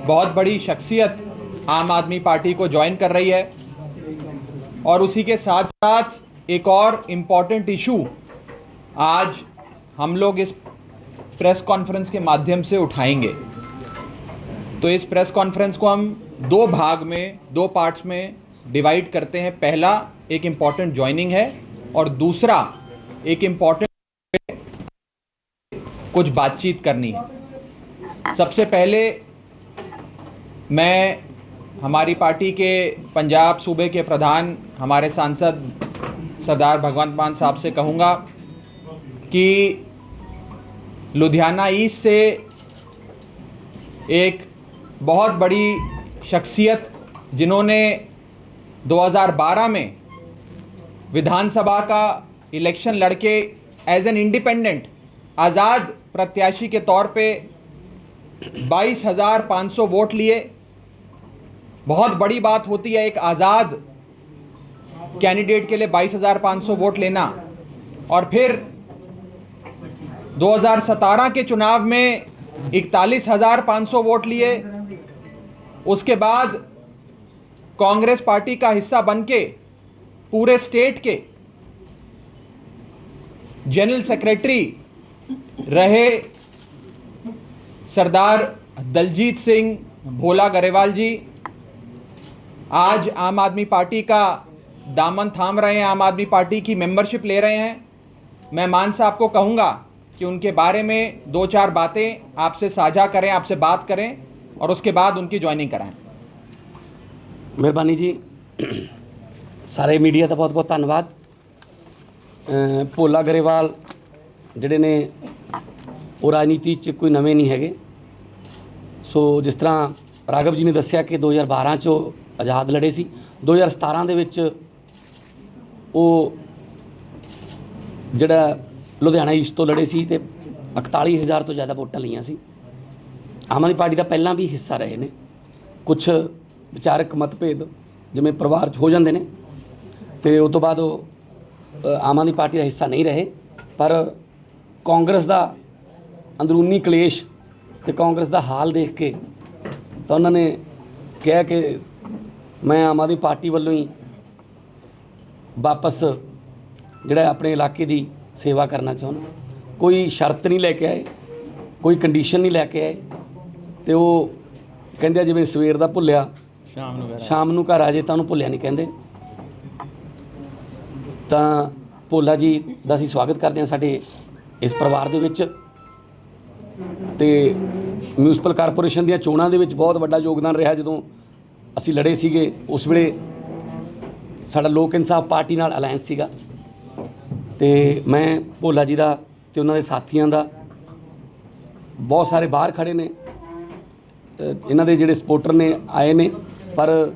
बहुत बड़ी शख्सियत आम आदमी पार्टी को ज्वाइन कर रही है और उसी के साथ साथ एक और इम्पॉर्टेंट इशू आज हम लोग इस प्रेस कॉन्फ्रेंस के माध्यम से उठाएंगे। तो इस प्रेस कॉन्फ्रेंस को हम दो भाग में, दो पार्ट्स में डिवाइड करते हैं। पहला एक इम्पॉर्टेंट ज्वाइनिंग है और दूसरा एक इम्पॉर्टेंट कुछ बातचीत करनी है। सबसे पहले मैं हमारी पार्टी के पंजाब सूबे के प्रधान हमारे सांसद सरदार भगवंत मान साहब से कहूँगा कि लुधियाना ईस्ट से एक बहुत बड़ी शख्सियत जिन्होंने 2012 में विधानसभा का इलेक्शन लड़के एज एन इंडिपेंडेंट आज़ाद प्रत्याशी के तौर पे 22,500 वोट लिए। बहुत बड़ी बात होती है एक आज़ाद कैंडिडेट के लिए 22,500 वोट लेना। और फिर 2017 के चुनाव में 41,500 वोट लिए। उसके बाद कांग्रेस पार्टी का हिस्सा बनके पूरे स्टेट के जनरल सेक्रेटरी रहे सरदार दलजीत सिंह भोला गरेवाल जी आज आम आदमी पार्टी का दामन थाम रहे हैं, आम आदमी पार्टी की मेंबरशिप ले रहे हैं। मैं मान साहब को कहूँगा कि उनके बारे में दो चार बातें आपसे साझा करें, आपसे बात करें और उसके बाद उनकी ज्वाइनिंग कराएं। मेहरबानी जी। सारे मीडिया का बहुत बहुत धन्यवाद। भोला गरेवाल ਜਿਹੜੇ ਨੇ ਉਹ ਰਾਜਨੀਤੀ 'ਚ ਕੋਈ ਨਵੇਂ ਨਹੀਂ ਹੈਗੇ। ਸੋ ਜਿਸ ਤਰ੍ਹਾਂ ਰਾਘਵ ਜੀ ਨੇ ਦੱਸਿਆ ਕਿ 2012 'ਚ ਉਹ ਆਜ਼ਾਦ ਲੜੇ ਸੀ, 2017 ਦੇ ਵਿੱਚ ਉਹ ਜਿਹੜਾ ਲੁਧਿਆਣਾ ਈਸਟ ਤੋਂ ਲੜੇ ਸੀ ਤੇ 41,000 ਤੋਂ ਜ਼ਿਆਦਾ ਵੋਟਾਂ ਲਈਆਂ ਸੀ। ਆਮ ਆਦਮੀ ਪਾਰਟੀ ਦਾ ਪਹਿਲਾਂ ਵੀ ਹਿੱਸਾ ਰਹੇ ਨੇ। ਕੁਛ ਵਿਚਾਰਕ ਮਤਭੇਦ ਜਿਵੇਂ ਪਰਿਵਾਰ 'ਚ ਹੋ ਜਾਂਦੇ ਨੇ ਤੇ ਉਸ ਤੋਂ ਬਾਅਦ ਉਹ ਆਮ ਆਦਮੀ ਪਾਰਟੀ ਦਾ ਹਿੱਸਾ ਨਹੀਂ ਰਹੇ। ਪਰ ਕਾਂਗਰਸ ਦਾ ਅੰਦਰੂਨੀ ਕਲੇਸ਼ ਤੇ ਕਾਂਗਰਸ ਦਾ ਹਾਲ ਦੇਖ ਕੇ ਤਾਂ ਉਹਨਾਂ ਨੇ ਕਿਹਾ ਕਿ ਮੈਂ ਆਮ ਆਦਮੀ ਪਾਰਟੀ ਵੱਲੋਂ ਹੀ ਵਾਪਸ ਜਿਹੜਾ ਆਪਣੇ ਇਲਾਕੇ ਦੀ ਸੇਵਾ ਕਰਨਾ ਚਾਹੁੰਦਾ। ਕੋਈ ਸ਼ਰਤ ਨਹੀਂ ਲੈ ਕੇ ਆਏ, ਕੋਈ ਕੰਡੀਸ਼ਨ ਨਹੀਂ ਲੈ ਕੇ ਆਏ ਤੇ ਉਹ ਕਹਿੰਦੇ ਜਿਵੇਂ ਸਵੇਰ ਦਾ ਭੁੱਲਿਆ ਸ਼ਾਮ ਨੂੰ ਘਰ ਆ ਜੇ ਤਾਂ ਉਹਨੂੰ ਭੁੱਲਿਆ ਨਹੀਂ ਕਹਿੰਦੇ। ਤਾਂ ਭੋਲਾ ਜੀ ਦਾ ਅਸੀਂ ਸਵਾਗਤ ਕਰਦੇ ਹਾਂ ਸਾਡੇ ਇਸ ਪਰਿਵਾਰ ਦੇ ਵਿੱਚ। ਤੇ ਮਿਊਨਿਸਪਲ ਕਾਰਪੋਰੇਸ਼ਨ ਦੀਆਂ ਚੋਣਾਂ ਦੇ ਵਿੱਚ ਬਹੁਤ ਵੱਡਾ ਯੋਗਦਾਨ ਰਿਹਾ। ਜਦੋਂ ਅਸੀਂ ਲੜੇ ਸੀਗੇ ਉਸ ਵੇਲੇ ਸਾਡਾ ਲੋਕ ਇਨਸਾਫ ਪਾਰਟੀ ਨਾਲ ਅਲਾਇੰਸ ਸੀਗਾ ਤੇ ਮੈਂ ਭੋਲਾ ਜੀ ਦਾ ਤੇ ਉਹਨਾਂ ਦੇ ਸਾਥੀਆਂ ਦਾ, ਬਹੁਤ ਸਾਰੇ ਬਾਹਰ ਖੜੇ ਨੇ, ਇਹਨਾਂ ਦੇ ਜਿਹੜੇ ਸਪੋਰਟਰ ਨੇ ਆਏ ਨੇ, ਪਰ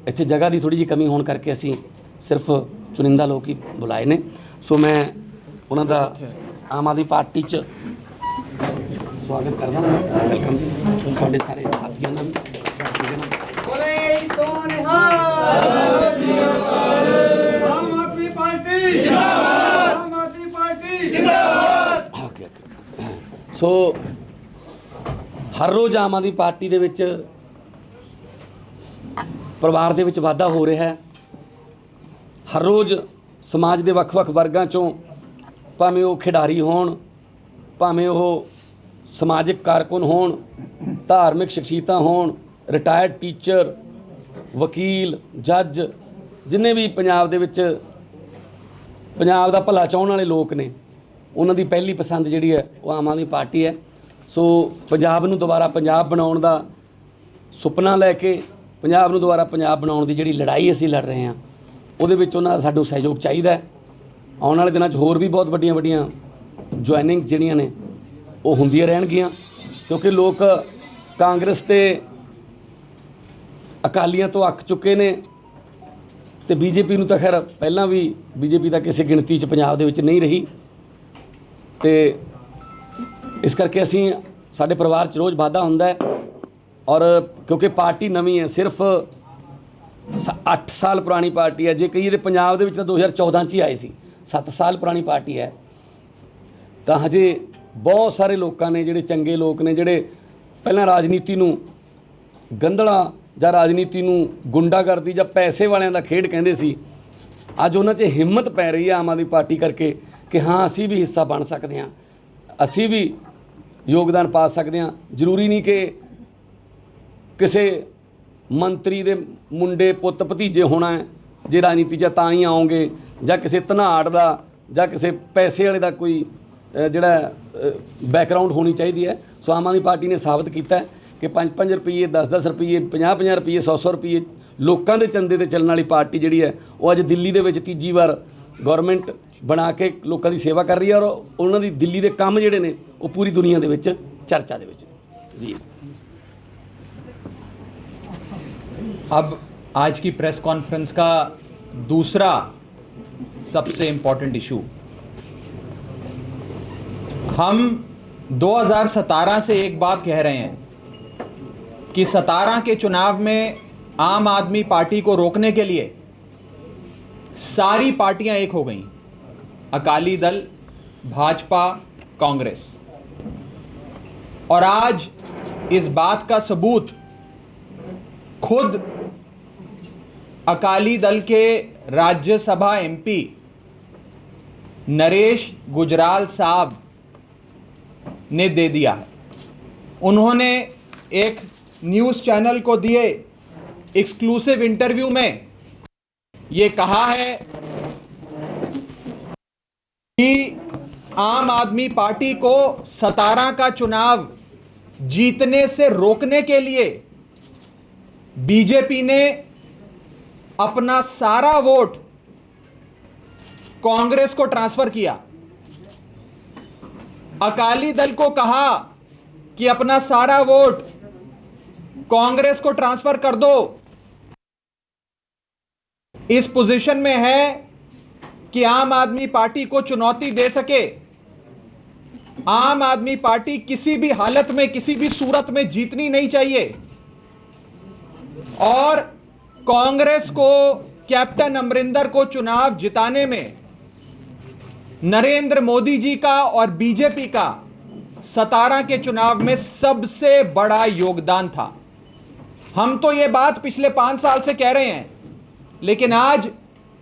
ਇੱਥੇ ਜਗ੍ਹਾ ਦੀ ਥੋੜ੍ਹੀ ਜਿਹੀ ਕਮੀ ਹੋਣ ਕਰਕੇ ਅਸੀਂ ਸਿਰਫ ਚੁਣਿੰਦਾ ਲੋਕ ਹੀ ਬੁਲਾਏ ਨੇ। ਸੋ ਮੈਂ ਉਹਨਾਂ ਦਾ ਆਮ ਆਦਮੀ ਪਾਰਟੀ 'ਚ ਸਵਾਗਤ ਕਰਦਾ। ਵੈਲਕਮ ਜੀ ਤੁਹਾਡੇ ਸਾਰੇ ਸਾਥੀਆਂ ਦਾ ਵੀ। ਆਮ ਆਦਮੀ ਪਾਰਟੀ ਜਿੰਦਾਬਾਦ, ਆਮ ਆਦਮੀ ਪਾਰਟੀ ਜਿੰਦਾਬਾਦ। ਓਕੇ। ਸੋ ਹਰ ਰੋਜ਼ ਆਮ ਆਦਮੀ ਪਾਰਟੀ ਦੇ ਵਿੱਚ ਪਰਿਵਾਰ ਦੇ ਵਿੱਚ ਵਾਧਾ ਹੋ ਰਿਹਾ ਹੈ। ਹਰ ਰੋਜ਼ ਸਮਾਜ ਦੇ ਵੱਖ-ਵੱਖ ਵਰਗਾਂ 'ਚੋਂ, ਭਾਵੇਂ ਉਹ ਖਿਡਾਰੀ ਹੋਣ, ਭਾਵੇਂ ਉਹ ਸਮਾਜਿਕ ਕਾਰਕੁਨ ਹੋਣ, ਧਾਰਮਿਕ ਸ਼ਖਸੀਅਤਾਂ ਹੋਣ, ਰਿਟਾਇਰਡ ਟੀਚਰ, ਵਕੀਲ, ਜੱਜ, ਜਿੰਨੇ ਵੀ ਪੰਜਾਬ ਦੇ ਵਿੱਚ ਪੰਜਾਬ ਦਾ ਭਲਾ ਚਾਹੁਣ ਵਾਲੇ ਲੋਕ ਨੇ, ਉਹਨਾਂ ਦੀ ਪਹਿਲੀ ਪਸੰਦ ਜਿਹੜੀ ਹੈ ਉਹ ਆਮ ਆਦਮੀ ਪਾਰਟੀ ਹੈ। ਸੋ ਪੰਜਾਬ ਨੂੰ ਦੁਬਾਰਾ ਪੰਜਾਬ ਬਣਾਉਣ ਦਾ ਸੁਪਨਾ ਲੈ ਕੇ, ਪੰਜਾਬ ਨੂੰ ਦੁਬਾਰਾ ਪੰਜਾਬ ਬਣਾਉਣ ਦੀ ਜਿਹੜੀ ਲੜਾਈ ਅਸੀਂ ਲੜ ਰਹੇ ਹਾਂ, ਉਹਦੇ ਵਿੱਚ ਉਹਨਾਂ ਦਾ ਸਾਨੂੰ ਸਹਿਯੋਗ ਚਾਹੀਦਾ ਹੈ। ਆਉਣ ਵਾਲੇ ਦਿਨਾਂ 'ਚ ਹੋਰ ਵੀ ਬਹੁਤ ਵੱਡੀਆਂ ਵੱਡੀਆਂ ਜੁਆਇਨਿੰਗ ਜਿਹੜੀਆਂ ਨੇ ਉਹ ਹੁੰਦੀਆਂ ਰਹਿਣਗੀਆਂ, ਕਿਉਂਕਿ ਲੋਕ ਕਾਂਗਰਸ ਤੇ ਅਕਾਲੀਆਂ ਤੋਂ ਅੱਕ ਚੁੱਕੇ ਨੇ ਤੇ ਬੀਜੇਪੀ ਨੂੰ ਤਾਂ ਖੈਰ ਪਹਿਲਾਂ ਵੀ ਬੀਜੇਪੀ ਤਾਂ ਕਿਸੇ ਗਿਣਤੀ 'ਚ ਪੰਜਾਬ ਦੇ ਵਿੱਚ ਨਹੀਂ ਰਹੀ। ਤੇ ਇਸ ਕਰਕੇ ਅਸੀਂ ਸਾਡੇ ਪਰਿਵਾਰ 'ਚ ਰੋਜ਼ ਵਾਧਾ ਹੁੰਦਾ ਹੈ। ਔਰ ਕਿਉਂਕਿ ਪਾਰਟੀ ਨਵੀਂ ਹੈ, ਸਿਰਫ 8 ਸਾਲ ਪੁਰਾਣੀ ਪਾਰਟੀ ਹੈ। ਜੇ ਕਹੀਏ ਤਾਂ ਪੰਜਾਬ ਦੇ ਵਿੱਚ ਤਾਂ 2014 'ਚ ਹੀ ਆਏ ਸੀ, 7 ਸਾਲ ਪੁਰਾਣੀ ਪਾਰਟੀ ਹੈ। ਤਾਂ ਹਜੇ ਬਹੁਤ ਸਾਰੇ ਲੋਕਾਂ ਨੇ, ਜਿਹੜੇ ਚੰਗੇ ਲੋਕ ਨੇ, ਜਿਹੜੇ ਪਹਿਲਾਂ ਰਾਜਨੀਤੀ ਨੂੰ ਗੰਧਲਾ ਜਾਂ ਰਾਜਨੀਤੀ ਨੂੰ ਗੁੰਡਾਗਰਦੀ ਜਾਂ ਪੈਸੇ ਵਾਲਿਆਂ ਦਾ ਖੇਡ ਕਹਿੰਦੇ ਸੀ, ਅੱਜ ਉਹਨਾਂ 'ਚ ਹਿੰਮਤ ਪੈ ਰਹੀ ਹੈ ਆਮ ਆਦਮੀ ਪਾਰਟੀ ਕਰਕੇ ਕਿ ਹਾਂ ਅਸੀਂ ਵੀ ਹਿੱਸਾ ਬਣ ਸਕਦੇ ਹਾਂ, ਅਸੀਂ ਵੀ ਯੋਗਦਾਨ ਪਾ ਸਕਦੇ ਹਾਂ। ਜ਼ਰੂਰੀ ਨਹੀਂ ਕਿ ਕਿਸੇ ਮੰਤਰੀ ਦੇ ਮੁੰਡੇ ਪੁੱਤ ਭਤੀਜੇ ਹੋਣਾ ਹੈ ਜੇ ਰਾਜਨੀਤੀ 'ਚ ਤਾਂ ਹੀ ਆਓਗੇ, ਜਾਂ ਕਿਸੇ ਧਨਾੜ ਦਾ ਜਾਂ ਕਿਸੇ ਪੈਸੇ ਵਾਲੇ ਦਾ ਕੋਈ ਜਿਹੜਾ ਬੈਕਗਰਾਊਂਡ ਹੋਣੀ ਚਾਹੀਦੀ ਹੈ। ਸੋ ਆਮ ਆਦਮੀ ਪਾਰਟੀ ਨੇ ਸਾਬਤ ਕੀਤਾ ਕਿ 5-5 ਰੁਪਈਏ 10-10 ਰੁਪਈਏ 50-50 ਰੁਪਈਏ 100-100 ਰੁਪਈਏ ਲੋਕਾਂ ਦੇ ਚੰਦੇ ਤੇ ਚੱਲਣ ਵਾਲੀ ਪਾਰਟੀ ਜਿਹੜੀ ਹੈ ਉਹ ਅੱਜ ਦਿੱਲੀ ਦੇ ਵਿੱਚ ਤੀਜੀ ਵਾਰ ਗਵਰਨਮੈਂਟ ਬਣਾ ਕੇ ਲੋਕਾਂ ਦੀ ਸੇਵਾ ਕਰ ਰਹੀ ਹੈ, ਔਰ ਉਹਨਾਂ ਦੀ ਦਿੱਲੀ ਦੇ ਕੰਮ ਜਿਹੜੇ ਨੇ ਉਹ ਪੂਰੀ ਦੁਨੀਆ ਦੇ ਵਿੱਚ ਚਰਚਾ ਦੇ ਵਿੱਚ ਜੀ। अब आज की प्रेस कॉन्फ्रेंस का दूसरा सबसे इम्पोर्टेंट इशू, हम 2017 से एक बात कह रहे हैं कि 17 के चुनाव में आम आदमी पार्टी को रोकने के लिए सारी पार्टियां एक हो गईं, अकाली दल, भाजपा, कांग्रेस। और आज इस बात का सबूत खुद अकाली दल के राज्यसभा एमपी नरेश गुजराल साहब ने दे दिया है। उन्होंने एक न्यूज़ चैनल को दिए एक्सक्लूसिव इंटरव्यू में ये कहा है कि आम आदमी पार्टी को 17 का चुनाव जीतने से रोकने के लिए बीजेपी ने अपना सारा वोट कांग्रेस को ट्रांसफर किया। अकाली दल को कहा कि अपना सारा वोट कांग्रेस को ट्रांसफर कर दो। इस पोजीशन में है कि आम आदमी पार्टी को चुनौती दे सके। आम आदमी पार्टी किसी भी हालत में, किसी भी सूरत में जीतनी नहीं चाहिए, और कांग्रेस को, कैप्टन अमरिंदर को चुनाव जिताने में नरेंद्र मोदी जी का और बीजेपी का 17 के चुनाव में सबसे बड़ा योगदान था। हम तो ये बात पिछले 5 साल से कह रहे हैं, लेकिन आज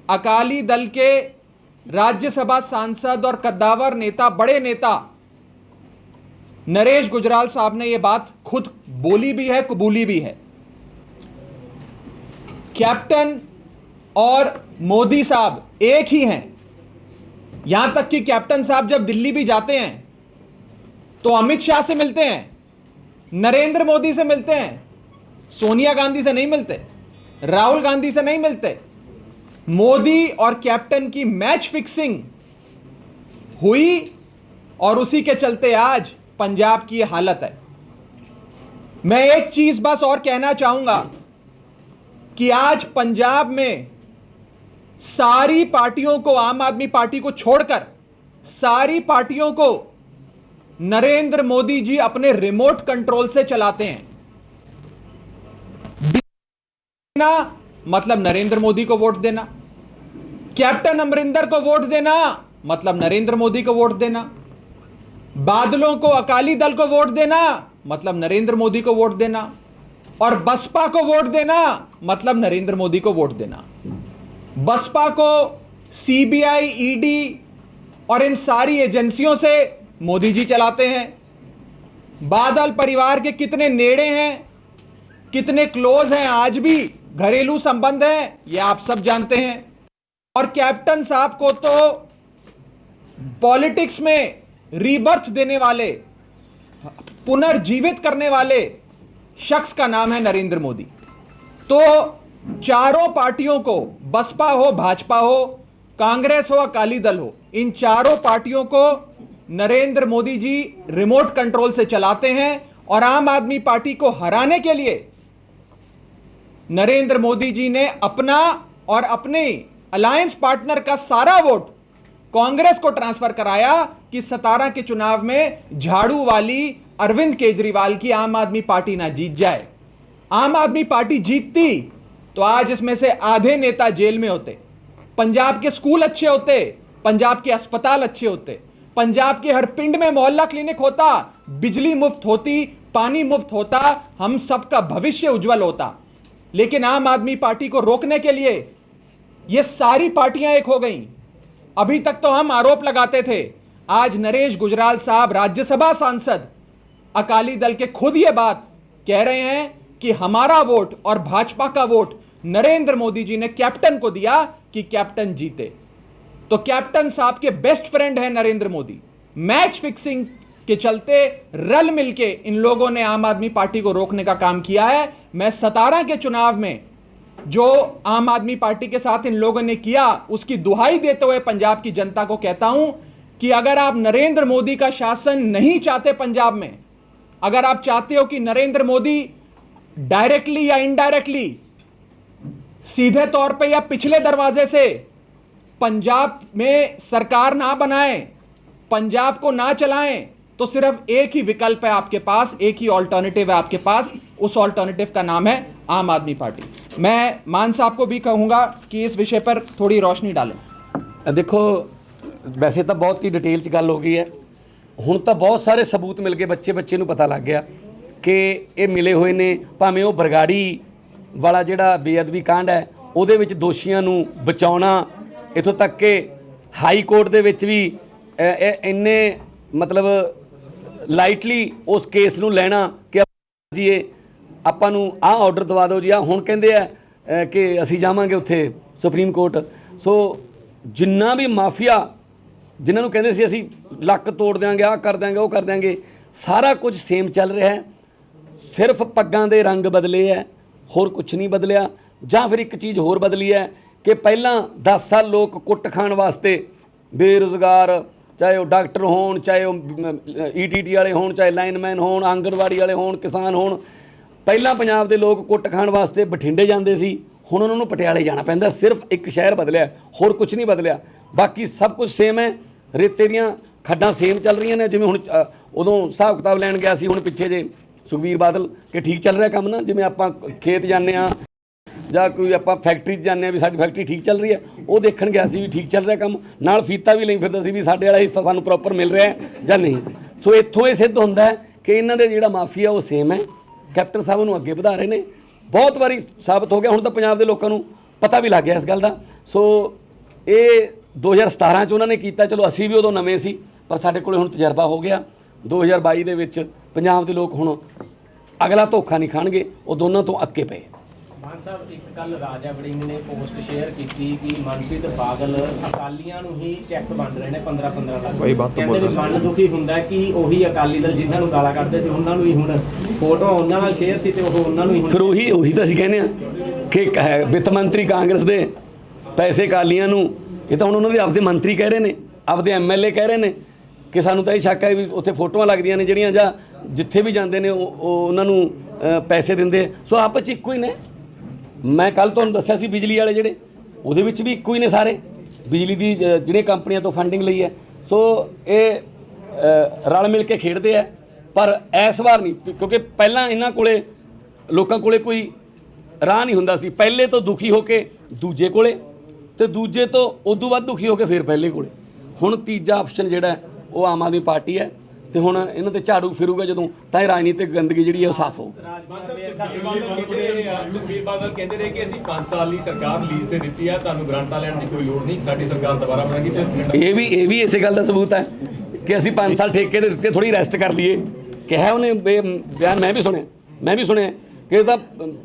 अकाली दल के राज्यसभा सांसद और कद्दावर नेता, बड़े नेता नरेश गुजराल साहब ने यह बात खुद बोली भी है, कबूली भी है। कैप्टन और मोदी साहब एक ही हैं। यहां तक कि कैप्टन साहब जब दिल्ली भी जाते हैं तो अमित शाह से मिलते हैं, नरेंद्र मोदी से मिलते हैं, सोनिया गांधी से नहीं मिलते, राहुल गांधी से नहीं मिलते। मोदी और कैप्टन की मैच फिक्सिंग हुई और उसी के चलते आज पंजाब की हालत है। मैं एक चीज बस और कहना चाहूंगा कि आज पंजाब में सारी पार्टियों को, आम आदमी पार्टी को छोड़कर सारी पार्टियों को नरेंद्र मोदी जी अपने रिमोट कंट्रोल से चलाते हैं। देना मतलब नरेंद्र मोदी को वोट देना, कैप्टन अमरिंदर को वोट देना मतलब नरेंद्र मोदी को वोट देना, बादलों को, अकाली दल को वोट देना मतलब नरेंद्र मोदी को वोट देना, और बसपा को वोट देना मतलब नरेंद्र मोदी को वोट देना। बसपा को सीबीआई, ईडी और इन सारी एजेंसियों से मोदी जी चलाते हैं। बादल परिवार के कितने नेड़े हैं, कितने क्लोज हैं, आज भी घरेलू संबंध हैं, ये आप सब जानते हैं। और कैप्टन साहब को तो पॉलिटिक्स में रीबर्थ देने वाले, पुनर्जीवित करने वाले शख्स का नाम है नरेंद्र मोदी। तो चारों पार्टियों को, बसपा हो, भाजपा हो, कांग्रेस हो, अकाली दल हो, इन चारों पार्टियों को नरेंद्र मोदी जी रिमोट कंट्रोल से चलाते हैं। और आम आदमी पार्टी को हराने के लिए नरेंद्र मोदी जी ने अपना और अपने अलायंस पार्टनर का सारा वोट कांग्रेस को ट्रांसफर कराया कि 17 के चुनाव में झाड़ू वाली अरविंद केजरीवाल की आम आदमी पार्टी ना जीत जाए। आम आदमी पार्टी जीतती तो आज इसमें से आधे नेता जेल में होते, पंजाब के स्कूल अच्छे होते, पंजाब के अस्पताल अच्छे होते, पंजाब के हर पिंड में मोहल्ला क्लिनिक होता, बिजली मुफ्त होती, पानी मुफ्त होता, हम सबका भविष्य उज्जवल होता। लेकिन आम आदमी पार्टी को रोकने के लिए ये सारी पार्टियां एक हो गईं। अभी तक तो हम आरोप लगाते थे, आज नरेश गुजराल साहब राज्यसभा सांसद अकाली दल के खुद ये बात कह रहे हैं कि हमारा वोट और भाजपा का वोट नरेंद्र मोदी जी ने कैप्टन को दिया कि कैप्टन जीते। तो कैप्टन साहब के बेस्ट फ्रेंड है नरेंद्र मोदी। मैच फिक्सिंग के चलते रल मिलके इन लोगों ने आम आदमी पार्टी को रोकने का काम किया है। मैं 17 के चुनाव में जो आम आदमी पार्टी के साथ इन लोगों ने किया उसकी दुहाई देते हुए पंजाब की जनता को कहता हूं कि अगर आप नरेंद्र मोदी का शासन नहीं चाहते पंजाब में, अगर आप चाहते हो कि नरेंद्र मोदी डायरेक्टली या इनडायरेक्टली, सीधे तौर पे या पिछले दरवाजे से पंजाब में सरकार ना बनाएं, पंजाब को ना चलाएं, तो सिर्फ एक ही विकल्प है आपके पास, एक ही ऑल्टरनेटिव है आपके पास। उस ऑल्टरनेटिव का नाम है आम आदमी पार्टी। मैं मान साहब को भी कहूंगा कि इस विषय पर थोड़ी रोशनी डालें। देखो, वैसे तो बहुत ही डिटेल च गल हो गई है, हुण तो बहुत सारे सबूत मिल गए, बच्चे ਨੂੰ पता लग गया कि ये मिले हुए ने। भावें वो बरगाड़ी वाला जिहड़ा बेअदबी कांड है ਉਹਦੇ ਵਿੱਚ ਦੋਸ਼ੀਆਂ ਨੂੰ ਬਚਾਉਣਾ, इत्थों तक कि हाई कोर्ट ਦੇ ਵਿੱਚ भी ਇੰਨੇ मतलब ਲਾਈਟਲੀ ਉਸ ਕੇਸ ਨੂੰ ਲੈਣਾ ਕਿ ਜੀ ਇਹ ਆਪਾਂ ਨੂੰ ਆਹ ਆਰਡਰ ਦਵਾ ਦਿਓ ਜੀ, ਆ ਹੁਣ ਕਹਿੰਦੇ ਆ ਕਿ ਅਸੀਂ ਜਾਵਾਂਗੇ ਉੱਥੇ ਸੁਪਰੀਮ ਕੋਰਟ। ਸੋ ਜਿੰਨਾ ਵੀ ਮਾਫੀਆ ਜਿਨ੍ਹਾਂ ਨੂੰ ਕਹਿੰਦੇ ਸੀ ਅਸੀਂ ਲੱਕ ਤੋੜ ਦਿਆਂਗੇ, ਆਹ ਕਰ ਦਿਆਂਗੇ, ਉਹ ਕਰ ਦਿਆਂਗੇ, ਸਾਰਾ ਕੁਝ ਸੇਮ ਚੱਲ ਰਿਹਾ ਹੈ। ਸਿਰਫ ਪੱਗਾਂ ਦੇ ਰੰਗ ਬਦਲੇ ਹੈ, ਹੋਰ ਕੁਛ ਨਹੀਂ ਬਦਲਿਆ। ਜਾਂ ਫਿਰ ਇੱਕ ਚੀਜ਼ ਹੋਰ ਬਦਲੀ ਹੈ ਕਿ ਪਹਿਲਾਂ 10 ਸਾਲ ਲੋਕ ਕੁੱਟ ਖਾਣ ਵਾਸਤੇ ਬੇਰੁਜ਼ਗਾਰ, ਚਾਹੇ ਉਹ ਡਾਕਟਰ ਹੋਣ, ਚਾਹੇ ਉਹ ETT ਵਾਲੇ ਹੋਣ, ਚਾਹੇ ਲਾਈਨਮੈਨ ਹੋਣ, ਆਂਗਣਵਾੜੀ ਵਾਲੇ ਹੋਣ, ਕਿਸਾਨ ਹੋਣ, ਪਹਿਲਾਂ ਪੰਜਾਬ ਦੇ ਲੋਕ ਕੁੱਟ ਖਾਣ ਵਾਸਤੇ ਬਠਿੰਡੇ ਜਾਂਦੇ ਸੀ, ਹੁਣ ਉਹਨਾਂ ਨੂੰ ਪਟਿਆਲੇ ਜਾਣਾ ਪੈਂਦਾ। ਸਿਰਫ ਇੱਕ ਸ਼ਹਿਰ ਬਦਲਿਆ, ਹੋਰ ਕੁਛ ਨਹੀਂ ਬਦਲਿਆ, ਬਾਕੀ ਸਭ ਕੁਝ ਸੇਮ ਹੈ। ਰੇਤੇ ਦੀਆਂ ਖੱਡਾਂ ਸੇਮ ਚੱਲ ਰਹੀਆਂ ਨੇ। ਜਿਵੇਂ ਹੁਣ ਉਦੋਂ ਹਿਸਾਬ ਕਿਤਾਬ ਲੈਣ ਗਿਆ ਸੀ, ਹੁਣ ਪਿੱਛੇ ਜੇ ਸੁਖਬੀਰ ਬਾਦਲ ਕਿ ਠੀਕ ਚੱਲ ਰਿਹਾ ਕੰਮ ਨਾ, ਜਿਵੇਂ ਆਪਾਂ ਖੇਤ ਜਾਂਦੇ ਹਾਂ ਜਾਂ ਕੋਈ ਆਪਾਂ ਫੈਕਟਰੀ 'ਚ ਜਾਂਦੇ ਹਾਂ ਵੀ ਸਾਡੀ ਫੈਕਟਰੀ ਠੀਕ ਚੱਲ ਰਹੀ ਹੈ, ਉਹ ਦੇਖਣ ਗਿਆ ਸੀ ਵੀ ਠੀਕ ਚੱਲ ਰਿਹਾ ਕੰਮ, ਨਾਲ ਫੀਤਾ ਵੀ ਲਈ ਫਿਰਦਾ ਸੀ ਵੀ ਸਾਡੇ ਵਾਲਾ ਹਿੱਸਾ ਸਾਨੂੰ ਪ੍ਰੋਪਰ ਮਿਲ ਰਿਹਾ ਜਾਂ ਨਹੀਂ। ਸੋ ਇੱਥੋਂ ਇਹ ਸਿੱਧ ਹੁੰਦਾ ਹੈ ਕਿ ਇਹਨਾਂ ਦੇ ਜਿਹੜਾ ਮਾਫੀਆ ਉਹ ਸੇਮ ਹੈ। ਕੈਪਟਨ ਸਾਹਿਬ ਨੂੰ ਅੱਗੇ ਵਧਾ ਰਹੇ ਨੇ, ਬਹੁਤ ਵਾਰੀ ਸਾਬਤ ਹੋ ਗਿਆ, ਹੁਣ ਤਾਂ ਪੰਜਾਬ ਦੇ ਲੋਕਾਂ ਨੂੰ ਪਤਾ ਵੀ ਲੱਗ ਗਿਆ ਇਸ ਗੱਲ ਦਾ। ਸੋ ਇਹ 2017 'ਚ ਉਹਨਾਂ ਨੇ ਕੀਤਾ, ਚਲੋ ਅਸੀਂ ਵੀ ਉਦੋਂ ਨਵੇਂ ਸੀ, ਪਰ ਸਾਡੇ ਕੋਲ ਹੁਣ ਤਜਰਬਾ ਹੋ ਗਿਆ। 2022 ਦੇ ਵਿੱਚ ਪੰਜਾਬ ਦੇ ਲੋਕ ਹੁਣ ਅਗਲਾ ਧੋਖਾ ਨਹੀਂ ਖਾਣਗੇ, ਉਹ ਦੋਨਾਂ ਤੋਂ ਅੱਕੇ ਪਏ। ਮਾਨ ਸਾਹਿਬ, ਇੱਕ ਕੱਲ ਰਾਜਾ ਵੜਿੰਗ ਨੇ ਪੋਸਟ ਸ਼ੇਅਰ ਕੀਤੀ ਕਿ ਮਨਪ੍ਰੀਤ ਬਾਦਲ ਅਕਾਲੀਆਂ ਨੂੰ ਹੀ ਚੈੱਕ ਵੰਡ ਰਹੇ ਨੇ 15-15 ਲੱਖ। ਕਹਿੰਦੇ ਵੀ ਮਨ ਦੁਖੀ ਹੁੰਦਾ ਕਿ ਉਹੀ ਅਕਾਲੀ ਦਲ ਜਿਨ੍ਹਾਂ ਨੂੰ ਗਾਲਾਂ ਕੱਢਦੇ ਸੀ ਉਹਨਾਂ ਨੂੰ ਹੀ ਹੁਣ ਫੋਟੋ ਉਹਨਾਂ ਨਾਲ ਸ਼ੇਅਰ ਸੀ ਤੇ ਉਹ ਉਹਨਾਂ ਨੂੰ ਹੀ ਹੁਣ। ਫਿਰ ਉਹੀ ਤਾਂ ਅਸੀਂ ਕਹਿੰਦੇ ਹਾਂ ਕਿ ਵਿੱਤ ਮੰਤਰੀ ਕਾਂਗਰਸ ਦੇ ਪੈਸੇ ਅਕਾਲੀਆਂ ਨੂੰ, ਇਹ ਤਾਂ ਹੁਣ ਉਹਨਾਂ ਦੇ ਆਪਦੇ ਮੰਤਰੀ ਕਹਿ ਰਹੇ ਨੇ, ਆਪਦੇ MLA ਕਹਿ ਰਹੇ ਨੇ ਕਿ ਸਾਨੂੰ ਤਾਂ ਇਹ ਸ਼ੱਕ ਹੈ ਵੀ ਉੱਥੇ ਫੋਟੋਆਂ ਲੱਗਦੀਆਂ ਨੇ ਜਿਹੜੀਆਂ, ਜਾਂ ਜਿੱਥੇ ਵੀ ਜਾਂਦੇ ਨੇ ਉਹ ਉਹਨਾਂ ਨੂੰ ਪੈਸੇ ਦਿੰਦੇ। ਸੋ ਆਪਸ 'ਚ ਇੱਕੋ ਹੀ ਨੇ। ਮੈਂ ਕੱਲ੍ਹ ਤੁਹਾਨੂੰ ਦੱਸਿਆ ਸੀ ਬਿਜਲੀ ਵਾਲੇ ਜਿਹੜੇ, ਉਹਦੇ ਵਿੱਚ ਵੀ ਇੱਕੋ ਹੀ ਨੇ ਸਾਰੇ, ਬਿਜਲੀ ਦੀ ਜਿਹੜੀਆਂ ਕੰਪਨੀਆਂ ਤੋਂ ਫੰਡਿੰਗ ਲਈ ਹੈ। ਸੋ ਇਹ ਰਲ ਮਿਲ ਕੇ ਖੇਡਦੇ ਹੈ, ਪਰ ਇਸ ਵਾਰ ਨਹੀਂ, ਕਿਉਂਕਿ ਪਹਿਲਾਂ ਇਹਨਾਂ ਕੋਲੇ ਲੋਕਾਂ ਕੋਲੇ ਕੋਈ ਰਾਹ ਨਹੀਂ ਹੁੰਦਾ ਸੀ। ਪਹਿਲੇ ਤੋਂ ਦੁਖੀ ਹੋ ਕੇ ਦੂਜੇ ਕੋਲੇ, ਤੇ ਦੂਜੇ ਤੋਂ ਉਦੋਂ ਵੱਧ ਦੁਖੀ ਹੋ ਕੇ ਫਿਰ ਪਹਿਲੇ ਕੋਲੇ। ਹੁਣ ਤੀਜਾ ਆਪਸ਼ਨ ਜਿਹੜਾ ਉਹ ਆਮ ਆਦਮੀ ਪਾਰਟੀ ਹੈ, ਤੇ ਹੁਣ ਇਹਨਾਂ ਤੇ ਝਾੜੂ ਫਿਰੂਗਾ ਜਦੋਂ, ਤਾਂ ਇਹ ਰਾਜਨੀਤਿਕ ਗੰਦਗੀ ਜਿਹੜੀ ਹੈ ਉਹ ਸਾਫ਼ ਹੋਊ। ਸੁਖਬੀਰ ਬਾਦਲ ਕਹਿੰਦੇ ਰਹੇ ਕਿ ਅਸੀਂ 5 ਸਾਲ ਲਈ ਸਰਕਾਰ ਲੀਜ਼ ਤੇ ਦਿੱਤੀ ਹੈ, ਤੁਹਾਨੂੰ ਗ੍ਰਾਂਟਾਂ ਲੈਣ ਦੀ ਕੋਈ ਲੋੜ ਨਹੀਂ, ਸਾਡੀ ਸਰਕਾਰ ਦੁਬਾਰਾ ਬਣੇਗੀ। ਤੇ ਇਹ ਵੀ ਇਸੇ ਗੱਲ ਦਾ ਸਬੂਤ ਹੈ ਕਿ ਅਸੀਂ 5 ਸਾਲ ਠੇਕੇ ਦੇ ਦਿੱਤੇ, ਥੋੜੀ ਰੈਸਟ ਕਰ ਲਈਏ। ਕਿਹਾ ਉਹਨੇ ਬਿਆਨ, ਮੈਂ ਵੀ ਸੁਣਿਆ ਕਿ ਇਹ ਤਾਂ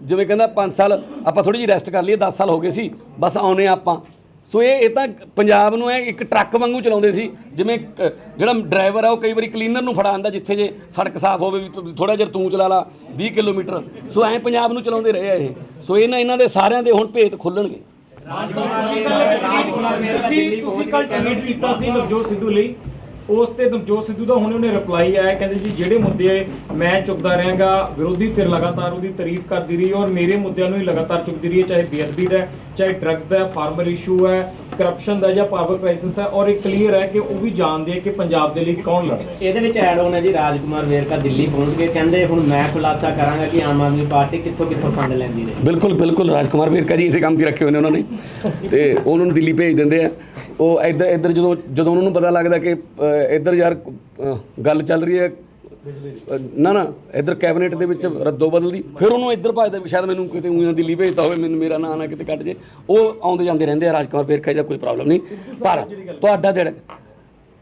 ਜਿਵੇਂ ਕਹਿੰਦਾ 5 ਸਾਲ ਆਪਾਂ ਥੋੜੀ ਜਿਹੀ ਰੈਸਟ ਕਰ ਲਈਏ, 10 ਸਾਲ ਹੋ ਗਏ ਸੀ ਬਸ ਆਉਣੇ ਆਪਾਂ। ਸੋ ਇਹ ਤਾਂ ਪੰਜਾਬ ਨੂੰ ਇੱਕ ਟਰੱਕ ਵਾਂਗੂ ਚਲਾਉਂਦੇ ਸੀ, ਜਿਵੇਂ ਜਿਹੜਾ ਡਰਾਈਵਰ ਆ ਉਹ ਕਈ ਵਾਰੀ ਕਲੀਨਰ ਨੂੰ ਫੜਾ ਆਉਂਦਾ, ਜਿੱਥੇ ਜੇ ਸੜਕ ਸਾਫ਼ ਹੋਵੇ ਵੀ ਥੋੜ੍ਹਾ ਜਿਹਾ ਤੂੰ ਚਲਾ ਲਾ 20 ਕਿਲੋਮੀਟਰ। ਸੋ ਐਂ ਪੰਜਾਬ ਨੂੰ ਚਲਾਉਂਦੇ ਰਹੇ ਆ ਇਹ। ਸੋ ਇਹਨਾਂ ਦੇ ਸਾਰਿਆਂ ਦੇ ਹੁਣ ਭੇਤ ਖੁੱਲ੍ਹਣਗੇ। ਤੁਸੀਂ ਕੱਲ ਟਵੀਟ ਕੀਤਾ ਸੀ ਨਵਜੋਤ ਸਿੱਧੂ ਲਈ, ਉਸ ਤੇ ਨਵਜੋਤ ਸਿੱਧੂ ਦਾ ਹੁਣੇ ਉਹਨੇ ਰਿਪਲਾਈ ਆਇਆ, ਕਹਿੰਦੇ ਜੀ ਜਿਹੜੇ ਮੁੱਦੇ ਮੈਂ ਚੁੱਕਦਾ ਰਹਾਂਗਾ, ਵਿਰੋਧੀ ਧਿਰ ਲਗਾਤਾਰ ਉਹਦੀ ਤਾਰੀਫ ਕਰਦੀ ਰਹੀ ਔਰ ਮੇਰੇ ਮੁੱਦਿਆਂ ਨੂੰ ਹੀ ਲਗਾਤਾਰ ਚੁੱਕਦੀ ਰਹੀ ਹੈ, ਚਾਹੇ ਬੇਅਦਬੀ ਦਾ, ਚਾਹੇ ਡਰੱਗ ਦਾ, ਫਾਰਮਰ ਇਸ਼ੂ ਹੈ, ਕਰਪਸ਼ਨ ਦਾ ਜਾਂ ਪਾਵਰ ਕ੍ਰਾਈਸਿਸ ਹੈ, ਔਰ ਇਹ ਕਲੀਅਰ ਹੈ ਕਿ ਉਹ ਵੀ ਜਾਣਦੇ ਆ ਕਿ ਪੰਜਾਬ ਦੇ ਲਈ ਕੌਣ ਲੜ ਰਿਹਾ ਹੈ। ਇਹਦੇ ਵਿੱਚ ਐਡ ਹੋਣਾ ਜੀ, ਰਾਜਕੁਮਾਰ ਵੇਰਕਾ ਦਿੱਲੀ ਪਹੁੰਚ ਗਏ, ਕਹਿੰਦੇ ਹੁਣ ਮੈਂ ਖੁਲਾਸਾ ਕਰਾਂਗਾ ਕਿ ਆਮ ਆਦਮੀ ਪਾਰਟੀ ਕਿੱਥੋਂ ਕਿੱਥੋਂ ਫੰਡ ਲੈਂਦੀ ਰਹੀ। ਬਿਲਕੁਲ ਬਿਲकुल ਰਾਜਕੁਮਾਰ ਵੇਰਕਾ ਜੀ ਇਸੇ ਕੰਮ ਤੇ ਰੱਖੇ ਹੋਏ ਨੇ ਉਹਨਾਂ ਨੇ, ਤੇ ਉਹਨਾਂ ਨੂੰ ਦਿੱਲੀ ਭੇਜ ਦਿੰਦੇ ਆ। ਉਹ ਇੱਧਰ ਜਦੋਂ ਉਹਨਾਂ ਨੂੰ ਪਤਾ ਲੱਗਦਾ ਕਿ ਇੱਧਰ ਯਾਰ ਗੱਲ ਚੱਲ ਰਹੀ ਹੈ ਨਾ ਇੱਧਰ ਕੈਬਨਿਟ ਦੇ ਵਿੱਚ ਰੱਦੋ ਬਦਲਦੀ, ਫਿਰ ਉਹਨੂੰ ਇੱਧਰ ਭਜਦਾ ਵੀ ਸ਼ਾਇਦ ਮੈਨੂੰ ਕਿਤੇ ਊਂ ਦਿੱਲੀ ਭੇਜਤਾ ਹੋਵੇ, ਮੈਨੂੰ ਮੇਰਾ ਨਾਂ ਨਾ ਕਿਤੇ ਕੱਟ ਜੇ। ਉਹ ਆਉਂਦੇ ਜਾਂਦੇ ਰਹਿੰਦੇ ਆ ਰਾਜਕੁਮਾਰ ਵੇਰਕਾ ਦਾ ਕੋਈ ਪ੍ਰੋਬਲਮ ਨਹੀਂ। ਪਰ ਤੁਹਾਡਾ ਜਿਹੜਾ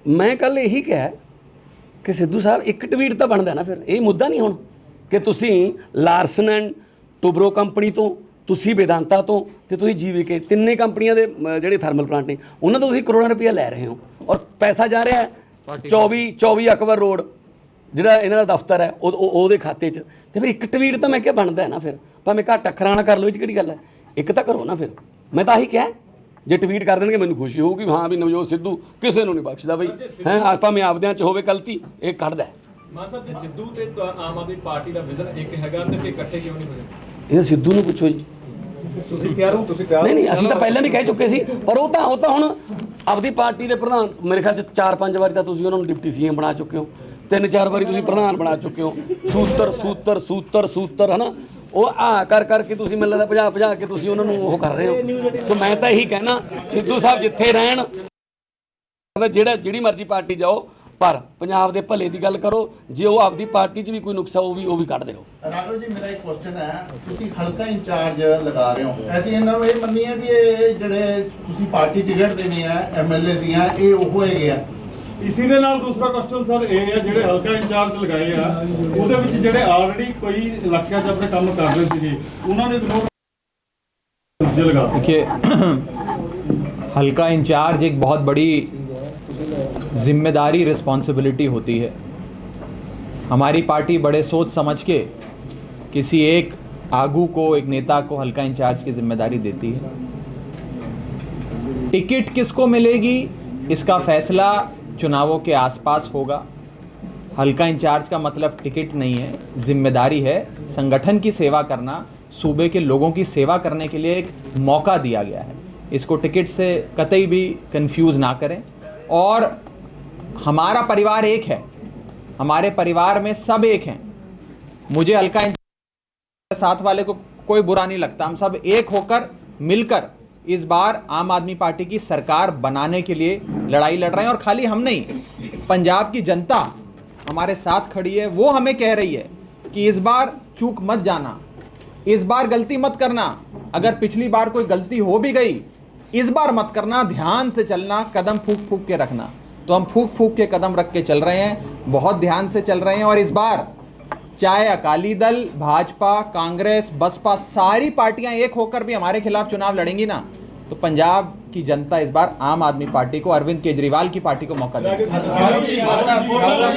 ਮੈਂ ਕੱਲ ਇਹੀ ਕਿਹਾ ਕਿ ਸਿੱਧੂ ਸਾਹਿਬ ਇੱਕ ਟਵੀਟ ਤਾਂ ਬਣਦਾ ਨਾ, ਫਿਰ ਇਹ ਮੁੱਦਾ ਨਹੀਂ ਹੁਣ ਕਿ ਤੁਸੀਂ ਲਾਰਸਨ ਐਂਡ ਟੂਬਰੋ ਕੰਪਨੀ ਤੋਂ, ਤੁਸੀਂ ਵੇਦਾਂਤਾ ਤੋਂ ਤੇ ਤੁਸੀਂ ਜੀਵੀਕੇ, ਤਿੰਨੇ ਕੰਪਨੀਆਂ ਦੇ ਜਿਹੜੇ ਥਰਮਲ ਪਲਾਂਟ ਨੇ ਉਹਨਾਂ ਤੋਂ ਤੁਸੀਂ ਕਰੋੜਾਂ ਰੁਪਈਆ ਲੈ ਰਹੇ ਹੋ, ਔਰ ਪੈਸਾ ਜਾ ਰਿਹਾ 24 ਅਕਬਰ ਰੋਡ ਜਿਹੜਾ ਇਹਨਾਂ ਦਾ ਦਫ਼ਤਰ ਹੈ ਉਹਦੇ ਖਾਤੇ 'ਚ। ਤੇ ਫਿਰ ਇੱਕ ਟਵੀਟ ਤਾਂ ਮੈਂ ਕਿਹਾ ਬਣਦਾ ਹੈ ਨਾ, ਫਿਰ ਭਾਵੇਂ ਘੱਟ ਅੱਖਰਾਂ ਨਾਲ ਕਰ ਲਓ, ਇਹ 'ਚ ਕਿਹੜੀ ਗੱਲ ਹੈ, ਇੱਕ ਤਾਂ ਕਰੋ ਨਾ। ਫਿਰ ਮੈਂ ਤਾਂ ਆਹੀ ਕਿਹਾ, ਜੇ ਟਵੀਟ ਕਰ ਦੇਣਗੇ ਮੈਨੂੰ ਖੁਸ਼ੀ ਹੋਊਗੀ, ਹਾਂ ਵੀ ਨਵਜੋਤ ਸਿੱਧੂ ਕਿਸੇ ਨੂੰ ਨਹੀਂ ਬਖਸ਼ਦਾ ਬਈ, ਹੈ ਭਾਵੇਂ ਆਪਦਿਆਂ 'ਚ ਹੋਵੇ ਗਲਤੀ, ਇਹ ਕੱਢਦਾ। ਮਾਨ ਸਾਹਿਬ ਜੀ, ਸਿੱਧੂ ਤੇ ਆਮ ਆਦਮੀ ਪਾਰਟੀ ਦਾ ਵਿਜ਼ਨ ਇੱਕ ਹੈਗਾ ਤੇ ਫਿਰ ਇਕੱਠੇ ਕਿਉਂ ਨਹੀਂ ਹੋਏ? ਇਹ ਸਿੱਧੂ ਨੂੰ ਪੁੱਛੋ ਜੀ। ਤੁਸੀਂ ਤਿਆਰ ਹੋ? ਤੁਸੀਂ ਤਿਆਰ? ਨਹੀਂ ਅਸੀਂ ਤਾਂ ਪਹਿਲਾਂ ਵੀ ਕਹਿ ਚੁੱਕੇ ਸੀ, ਪਰ ਉਹ ਤਾਂ ਹੁਣ ਆਪਦੀ ਪਾਰਟੀ ਦੇ ਪ੍ਰਧਾਨ, ਮੇਰੇ ਖਿਆਲ 'ਚ 4-5 ਵਾਰੀ ਤਾਂ ਤੁਸੀਂ ਉਹਨਾਂ ਨੂੰ ਡਿਪਟੀ ਸੀਐਮ ਬਣਾ ਚੁੱਕੇ ਹੋ, 3-4 ਵਾਰੀ ਤੁਸੀਂ ਪ੍ਰਧਾਨ ਬਣਾ ਚੁੱਕੇ ਹੋ। ਸੂਤਰ ਹੈ ਨਾ, ਉਹ ਕਰ ਕਰਕੇ ਤੁਸੀਂ ਮੈਨੂੰ ਲੱਗਦਾ ਭਜਾ ਕੇ ਤੁਸੀਂ ਉਹਨਾਂ ਨੂੰ ਉਹ ਕਰ ਰਹੇ ਹੋ। ਸੋ ਮੈਂ ਤਾਂ ਇਹੀ ਕਹਿਣਾ, ਸਿੱਧੂ ਸਾਹਿਬ ਜਿੱਥੇ ਰਹਿਣ, ਜਿਹੜੀ ਮਰਜ਼ੀ ਪਾਰਟੀ ਜਾਓ, ਪਰ ਪੰਜਾਬ ਦੇ ਭਲੇ ਦੀ ਗੱਲ ਕਰੋ। ਜੇ ਉਹ ਆਪਦੀ ਪਾਰਟੀ 'ਚ ਵੀ ਕੋਈ ਨੁਕਸਾ ਉਹ ਵੀ ਕੱਢਦੇ ਰਹੋ। ਰਾਘਵ ਜੀ, ਮੇਰਾ ਇੱਕ ਕੁਐਸਚਨ ਹੈ, ਤੁਸੀਂ ਹਲਕਾ ਇੰਚਾਰਜ ਲਗਾ ਰਹੇ ਹੋ, ਅਸੀਂ ਇਹਨਾਂ ਨੂੰ ਇਹ ਮੰਨੀਏ ਵੀ ਇਹ ਜਿਹੜੇ ਤੁਸੀਂ ਪਾਰਟੀ ਟਿਕਟ ਦੇਣੀ ਹੈ ਐਮਐਲਏ ਦੀਆਂ, ਇਹ ਉਹ ਹੈਗੇ ਆ। ਇਸੀ ਦੇ ਨਾਲ ਦੂਸਰਾ ਕੁਐਸਚਨ ਸਰ ਇਹ ਹੈ, ਜਿਹੜੇ ਹਲਕਾ ਇੰਚਾਰਜ ਲਗਾਏ ਆ ਉਹਦੇ ਵਿੱਚ ਜਿਹੜੇ ਆਲਰੇਡੀ ਕੋਈ ਇਲਾਕਿਆਂ 'ਚ ਆਪਣੇ ਕੰਮ ਕਰ ਰਹੇ ਸੀਗੇ ਉਹਨਾਂ ਨੇ ਦੂਜੇ ਲਗਾ ਦਿੱਤੇ। देखिए, हल्का इंचार्ज एक बहुत बड़ी जिम्मेदारी रिस्पॉन्सिबिलिटी होती है। हमारी पार्टी बड़े सोच समझ के किसी एक आगू को, एक नेता को हल्का इंचार्ज की जिम्मेदारी देती है। टिकट किसको मिलेगी इसका फैसला चुनावों के आसपास होगा। हल्का इंचार्ज का मतलब टिकट नहीं है, जिम्मेदारी है। संगठन की सेवा करना, सूबे के लोगों की सेवा करने के लिए एक मौका दिया गया है। इसको टिकट से कतई भी कंफ्यूज ना करें। और हमारा परिवार एक है, हमारे परिवार में सब एक हैं। मुझे हल्का इंचार्ज साथ वाले को कोई बुरा नहीं लगता। हम सब एक होकर मिलकर इस बार आम आदमी पार्टी की सरकार बनाने के लिए लड़ाई लड़ रहे हैं। और खाली हम नहीं, पंजाब की जनता हमारे साथ खड़ी है। वो हमें कह रही है कि इस बार चूक मत जाना, इस बार गलती मत करना। अगर पिछली बार कोई गलती हो भी गई, इस बार मत करना, ध्यान से चलना, कदम फूंक फूंक के रखना। तो हम फूंक फूंक के कदम रख के चल रहे हैं, बहुत ध्यान से चल रहे हैं। और इस बार चाहे अकाली दल, भाजपा, कांग्रेस, बसपा, सारी पार्टियां एक होकर भी हमारे खिलाफ चुनाव लड़ेंगी ना, तो पंजाब की जनता इस बार आम आदमी पार्टी को, अरविंद केजरीवाल की पार्टी को मौका देगी।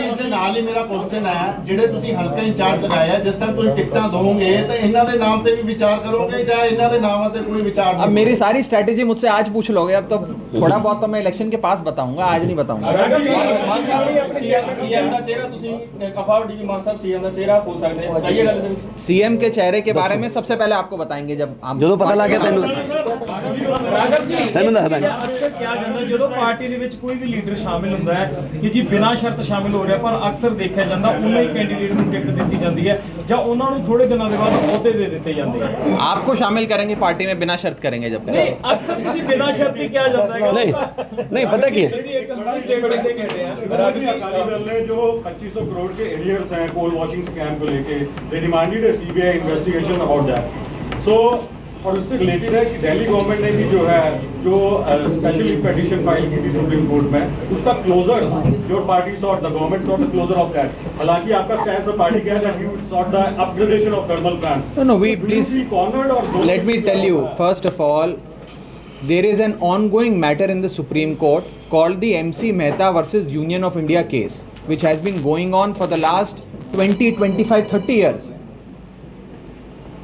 ਇਸ ਦੇ ਨਾਲ ਹੀ ਮੇਰਾ ਕੁਐਸਚਨ ਹੈ, ਜਿਹੜੇ ਤੁਸੀਂ ਹਲਕਾ ਇੰਚਾਰਜ ਲਗਾਇਆ, ਜਿਸ ਟਾਈਮ ਤੁਸੀਂ ਟਿਕਟਾਂ ਦੋਗੇ ਤਾਂ ਇਹਨਾਂ ਦੇ ਨਾਮ ਤੇ ਵੀ ਵਿਚਾਰ ਕਰੋਗੇ ਜਾਂ ਇਹਨਾਂ ਦੇ ਨਾਮਾਂ ਤੇ ਕੋਈ ਵਿਚਾਰ? अब मेरी सारी स्ट्रैटेजी मुझसे आज पूछ लोगे, अब तो थोड़ा बहुत तो मैं इलेक्शन के पास बताऊंगा, आज नहीं बताऊंगा। ਸੀਐਮ ਦਾ ਚਿਹਰਾ ਤੁਸੀਂ ਅਫਾਰ ਡੀ ਮਾਨ ਸਾਹਿਬ ਸੀਐਮ ਦਾ ਚਿਹਰਾ ਹੋ ਸਕਦੇ ਨੇ, ਚਾਹੀਏ ਗੱਲ ਦੇ ਵਿੱਚ? सीएम के चेहरे के बारे में सबसे पहले आपको बताएंगे जब आप ਜਦੋਂ ਪਤਾ ਲੱਗ ਗਿਆ ਤੈਨੂੰ ਰਾਘਵ ਜੀ, ਤੈਨੂੰ ਦੱਸਦਾ ਜੀ। ਅਕਸਰ ਕਿਹਾ ਜਾਂਦਾ ਜਦੋਂ ਪਾਰਟੀ ਦੇ ਵਿੱਚ ਕੋਈ ਵੀ ਲੀਡਰ ਸ਼ਾਮਿਲ ਹੁੰਦਾ ਹੈ ਕਿ ਜੀ ਬਿਨਾਂ ਸ਼ਰਤ ਸ਼ਾਮਿਲ ਹੋ ਰਿਹਾ, ਪਰ ਅਕਸਰ ਦੇਖਿਆ ਜਾਂਦਾ ਉਹਨਾਂ ਹੀ ਕੈਂਡੀਡੇਟ ਨੂੰ ਟਿਕਟ ਦਿੱਤੀ ਜਾਂਦੀ ਹੈ ਜਾਂ ਉਹਨਾਂ ਨੂੰ ਥੋੜੇ ਦਿਨਾਂ ਦੇ ਬਾਅਦ ਅਹੁਦੇ ਦੇ ਦਿੱਤੇ ਜਾਂਦੇ ਆ। आपको शामिल करेंगे पार्टी में, बिना शर्त करेंगे जब ਨਹੀਂ, करेंगे। ਅਕਸਰ ਤੁਸੀਂ ਬਿਨਾਂ ਸ਼ਰਤ ਹੀ ਕਿਹਾ ਜਾਂਦਾ ਹੈ। नहीं पता क्या है? ਤੁਸੀਂ ਇੱਕ ਸਟੇਟਮੈਂਟ ਦੇ ਕਹਿੰਦੇ ਆ अकाली दल ने जो 2500 करोड़ के एरियर्स हैं कोल वॉशिंग स्कैम को लेके, they demanded a CBI investigation about that. So और उससे रिलेटेड है कि दिल्ली गवर्नमेंट ने भी जो है जो स्पेशल पिटीशन फाइल की थी सुप्रीम कोर्ट में, उसका closure your party sought, the government sought the closure of that. हालांकि आपका स्टैंड ऑफ पार्टी क्या है that you sought the upgradation of thermal plants. No, we please cornered और let me tell you, first of all, there is an ongoing matter in the Supreme Court called the MC Mehta versus Union of India case, which has been going on for the last 20, 25, 30 years.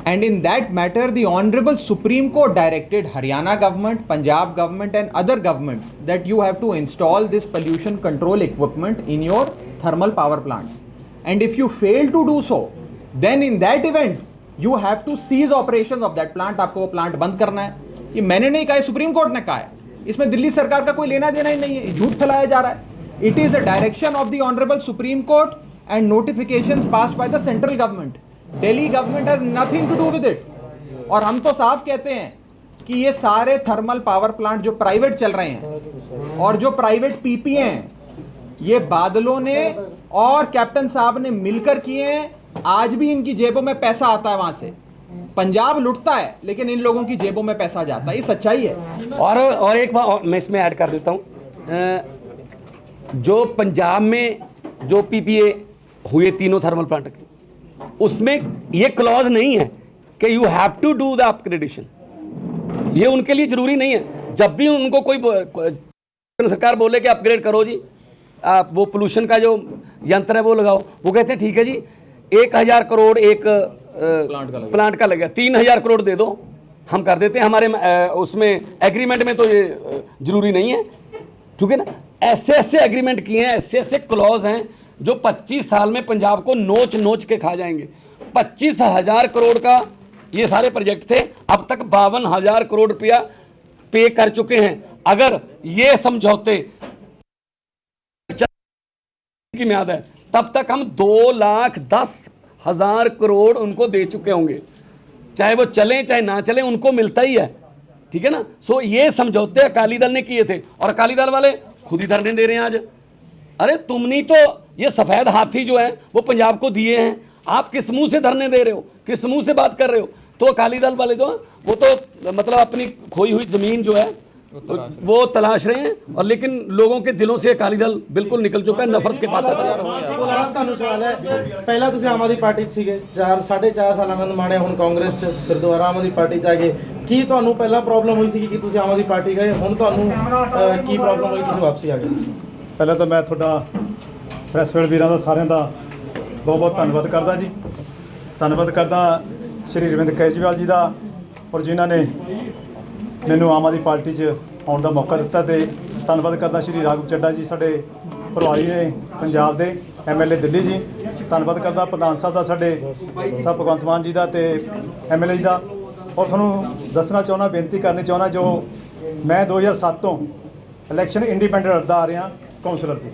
And in that matter, the Honorable Supreme Court directed Haryana government, Punjab government and other governments that you have to install this pollution control equipment in your thermal power plants. And if you fail to do so, then in that event, you have to cease operations of that plant. आपको वो plant बंद करना है। ये मैंने नहीं कहा, supreme court ने कहा है। इसमें दिल्ली सरकार का कोई लेना देना ही नहीं है, झूठ फैलाया जा रहा है। It is a direction of the honourable Supreme Court and notifications passed by the central government. Delhi government has nothing to do with it. और हम तो साफ कहते हैं कि ये सारे थर्मल पावर प्लांट जो प्राइवेट चल रहे हैं और जो प्राइवेट पीपी हैं, ये बादलों ने और कैप्टन साहब ने मिलकर किए हैं। आज भी इनकी जेबों में पैसा आता है, वहां से पंजाब लुटता है लेकिन इन लोगों की जेबों में पैसा जाता है, ये सच्चाई है। और एक बात मैं इसमें ऐड कर देता हूँ, जो पंजाब में जो पीपीए हुए तीनों थर्मल प्लांट के, उसमें ये क्लॉज नहीं है कि you have to do the upgradation. ये उनके लिए जरूरी नहीं है। जब भी उनको कोई सरकार बोले कि अपग्रेड करो जी, आप वो पोल्यूशन का जो यंत्र है वो लगाओ, वो कहते हैं ठीक है जी 1000 करोड़ एक प्लांट का लगेगा, 3000 करोड़ दे दो, हम कर देते हैं। हमारे उसमें एग्रीमेंट में तो ये जरूरी नहीं है, ठीक है ना। ऐसे ऐसे एग्रीमेंट किए हैं, ऐसे ऐसे क्लॉज हैं जो 25 साल में पंजाब को नोच नोच के खा जाएंगे। 25,000 करोड़ का ये सारे प्रोजेक्ट थे, अब तक 52,000 करोड़ रुपया पे कर चुके हैं। अगर ये समझौते की म्याद है तब तक हम 2,10,000 करोड़ उनको दे चुके होंगे, चाहे वो चलें चाहे ना चलें, उनको मिलता ही है, ठीक है ना। सो ये समझौते अकाली दल ने किए थे और अकाली दल वाले खुद ही धरने दे रहे हैं आज। अरे तुमने तो ये सफ़ेद हाथी जो है वो पंजाब को दिए हैं, आप किस मुंह से धरने दे रहे हो, किस मुंह से बात कर रहे हो। तो अकाली दल वाले जो वो तो मतलब अपनी खोई हुई ज़मीन जो है वो तलाश रहे हैं, और लेकिन लोगों के दिलों से अकाली दल बिल्कुल निकल चुका है, नफरत के पात्र। ਤੁਹਾਨੂੰ ਸਵਾਲ ਹੈ, ਪਹਿਲਾਂ ਤੁਸੀਂ ਆਮ ਆਦਮੀ ਪਾਰਟੀ 'ਚ ਸੀਗੇ 4.5 ਸਾਲ ਆਨੰਦ ਮਾਣਿਆ, ਹੁਣ ਕਾਂਗਰਸ 'ਚ, ਫਿਰ ਦੁਬਾਰਾ ਆਮ ਆਦਮੀ ਪਾਰਟੀ 'ਚ ਆ ਗਏ। ਕੀ ਤੁਹਾਨੂੰ ਪਹਿਲਾਂ ਪ੍ਰੋਬਲਮ ਹੋਈ ਸੀ ਕਿ ਤੁਸੀਂ ਆਮ ਆਦਮੀ ਪਾਰਟੀ ਗਏ, ਹੁਣ ਤੁਹਾਨੂੰ ਕੀ ਪ੍ਰੋਬਲਮ ਹੋਈ ਤੁਸੀਂ ਵਾਪਸੀ ਆ ਗਏ? ਪਹਿਲਾਂ ਤਾਂ ਮੈਂ ਤੁਹਾਡਾ ਪ੍ਰੈਸ ਵੀਰਾਂ ਦਾ ਸਾਰਿਆਂ ਦਾ ਬਹੁਤ ਬਹੁਤ ਧੰਨਵਾਦ ਕਰਦਾ ਜੀ। ਧੰਨਵਾਦ ਕਰਦਾ ਸ਼੍ਰੀ ਅਰਵਿੰਦ ਕੇਜਰੀਵਾਲ ਜੀ ਦਾ, ਔਰ ਜਿਨ੍ਹਾਂ ਨੇ ਮੈਨੂੰ ਆਮ ਆਦਮੀ ਪਾਰਟੀ 'ਚ ਆਉਣ ਦਾ ਮੌਕਾ ਦਿੱਤਾ। ਤੇ ਧੰਨਵਾਦ ਕਰਦਾ ਸ਼੍ਰੀ ਰਾਘਵ ਚੱਡਾ ਜੀ, ਸਾਡੇ ਪ੍ਰਭਾਰੀ ਨੇ ਪੰਜਾਬ ਦੇ MLA ਦਿੱਲੀ ਜੀ। ਧੰਨਵਾਦ ਕਰਦਾ ਪ੍ਰਧਾਨ ਸਾਹਿਬ ਦਾ, ਸਾਡੇ ਸਾਹਿਬ ਭਗਵੰਤ ਮਾਨ ਜੀ ਦਾ ਤੇ MLA ਜੀ ਦਾ। ਔਰ ਤੁਹਾਨੂੰ ਦੱਸਣਾ ਚਾਹੁੰਦਾ, ਬੇਨਤੀ ਕਰਨੀ ਚਾਹੁੰਦਾ, ਜੋ ਮੈਂ 2007 ਤੋਂ ਇਲੈਕਸ਼ਨ ਇੰਡੀਪੈਂਡੈਂਟ ਲੜਦਾ ਆ ਰਿਹਾ ਕਾਉਂਸਲਰ ਦੀ,